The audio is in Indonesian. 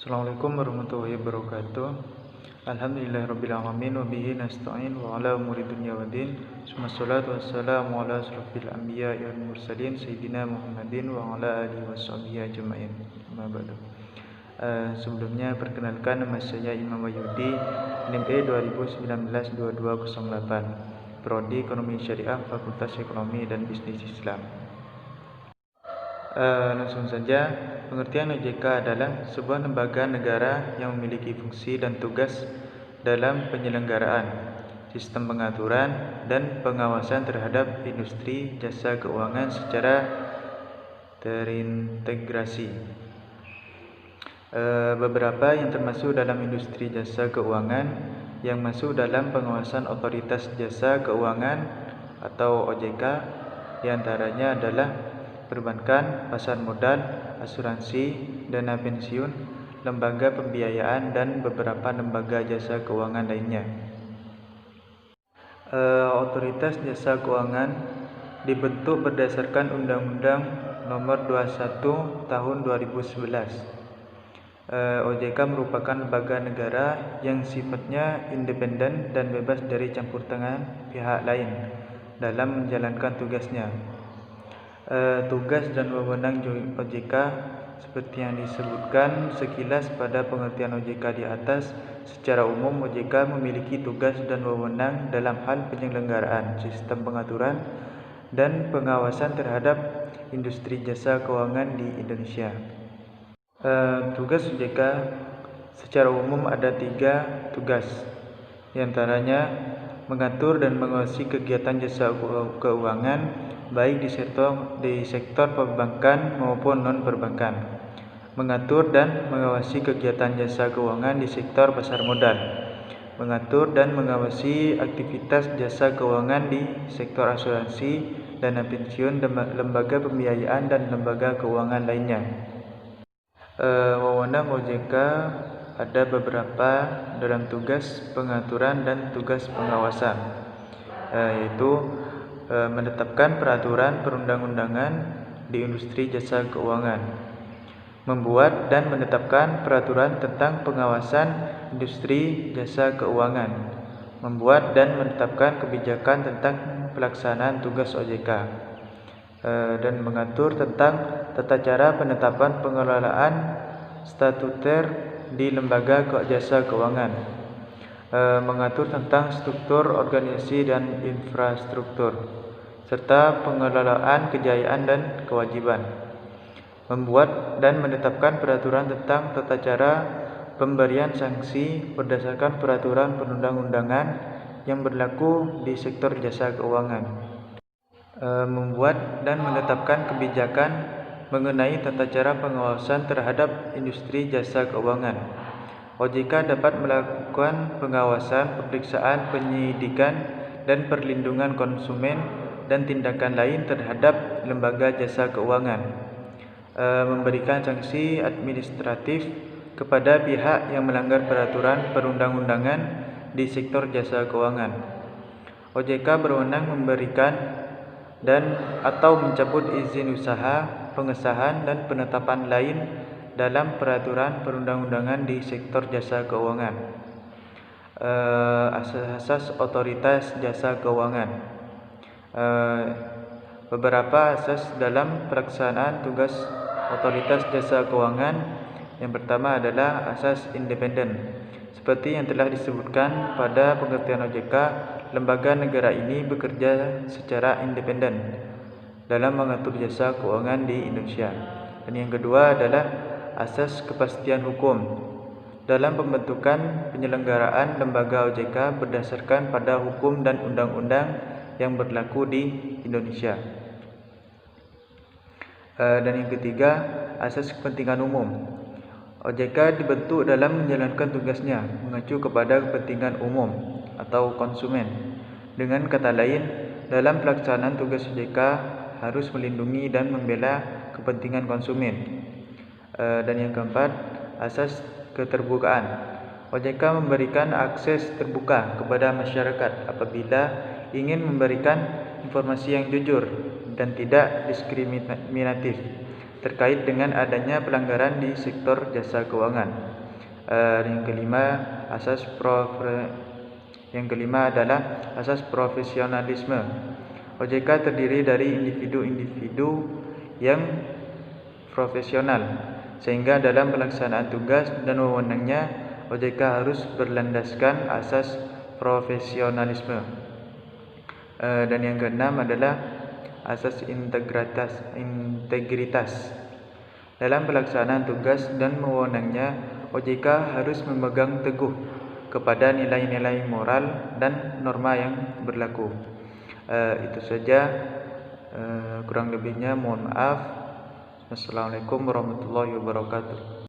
Assalamualaikum warahmatullahi wabarakatuh. Alhamdulillahirrabbilalamin wa bihi nasta'in wa ala umuri dunya waddin. Wassalatu wassalamu ala asrofil anbiya'i wal mursalin sayyidina Muhammadin wa ala alihi washabihi ajma'in. Amma ba'du. Sebelumnya perkenalkan, nama saya Imam Wahyudi, NIM 2019 2208, Prodi Ekonomi Syariah, Fakultas Ekonomi dan Bisnis Islam. Langsung saja, pengertian OJK adalah sebuah lembaga negara yang memiliki fungsi dan tugas dalam penyelenggaraan, sistem pengaturan, dan pengawasan terhadap industri jasa keuangan secara terintegrasi. Beberapa yang termasuk dalam industri jasa keuangan yang masuk dalam pengawasan Otoritas Jasa Keuangan atau OJK diantaranya adalah perbankan, pasar modal, asuransi, dana pensiun, lembaga pembiayaan, dan beberapa lembaga jasa keuangan lainnya. Otoritas Jasa Keuangan dibentuk berdasarkan Undang-Undang Nomor 21 Tahun 2011. OJK merupakan lembaga negara yang sifatnya independen dan bebas dari campur tangan pihak lain dalam menjalankan tugasnya. Tugas dan wewenang OJK seperti yang disebutkan sekilas pada pengertian OJK di atas. Secara umum, OJK memiliki tugas dan wewenang dalam hal penyelenggaraan, sistem pengaturan, dan pengawasan terhadap industri jasa keuangan di Indonesia. Tugas OJK secara umum ada 3 tugas, diantaranya mengatur dan mengawasi kegiatan jasa keuangan baik di sektor perbankan maupun non-perbankan, mengatur dan mengawasi kegiatan jasa keuangan di sektor pasar modal, mengatur dan mengawasi aktivitas jasa keuangan di sektor asuransi, dana pensiun, lembaga pembiayaan, dan lembaga keuangan lainnya. Wewenang OJK ada beberapa dalam tugas pengaturan dan tugas pengawasan, yaitu menetapkan peraturan perundang-undangan di industri jasa keuangan, membuat dan menetapkan peraturan tentang pengawasan industri jasa keuangan, membuat dan menetapkan kebijakan tentang pelaksanaan tugas OJK, dan mengatur tentang tata cara penetapan pengelolaan statuter di lembaga jasa keuangan, mengatur tentang struktur organisasi dan infrastruktur, serta pengelolaan kejayaan dan kewajiban, membuat dan menetapkan peraturan tentang tata cara pemberian sanksi berdasarkan peraturan perundang-undangan yang berlaku di sektor jasa keuangan, membuat dan menetapkan kebijakan mengenai tata cara pengawasan terhadap industri jasa keuangan. OJK dapat melakukan pengawasan, pemeriksaan, penyidikan, dan perlindungan konsumen dan tindakan lain terhadap lembaga jasa keuangan, memberikan sanksi administratif kepada pihak yang melanggar peraturan perundang-undangan di sektor jasa keuangan. OJK berwenang memberikan dan atau mencabut izin usaha, pengesahan, dan penetapan lain dalam peraturan perundang-undangan di sektor jasa keuangan. Asas Otoritas Jasa Keuangan. Beberapa asas dalam pelaksanaan tugas Otoritas Jasa Keuangan. Yang pertama adalah asas independen. Seperti yang telah disebutkan pada pengertian OJK, lembaga negara ini bekerja secara independen dalam mengatur jasa keuangan di Indonesia. Dan yang kedua adalah asas kepastian hukum dalam pembentukan penyelenggaraan lembaga OJK berdasarkan pada hukum dan undang-undang yang berlaku di Indonesia. Dan yang ketiga, asas kepentingan umum. OJK dibentuk dalam menjalankan tugasnya mengacu kepada kepentingan umum atau konsumen. Dengan kata lain, dalam pelaksanaan tugas OJK harus melindungi dan membela kepentingan konsumen. Dan yang keempat, asas keterbukaan. OJK memberikan akses terbuka kepada masyarakat apabila ingin memberikan informasi yang jujur dan tidak diskriminatif terkait dengan adanya pelanggaran di sektor jasa keuangan. Yang kelima adalah asas profesionalisme. OJK terdiri dari individu-individu yang profesional, sehingga dalam pelaksanaan tugas dan wewenangnya OJK harus berlandaskan asas profesionalisme. Dan yang keenam adalah asas integritas. Dalam pelaksanaan tugas dan wewenangnya, OJK harus memegang teguh kepada nilai-nilai moral dan norma yang berlaku. Itu saja, kurang lebihnya mohon maaf. Wassalamualaikum warahmatullahi wabarakatuh.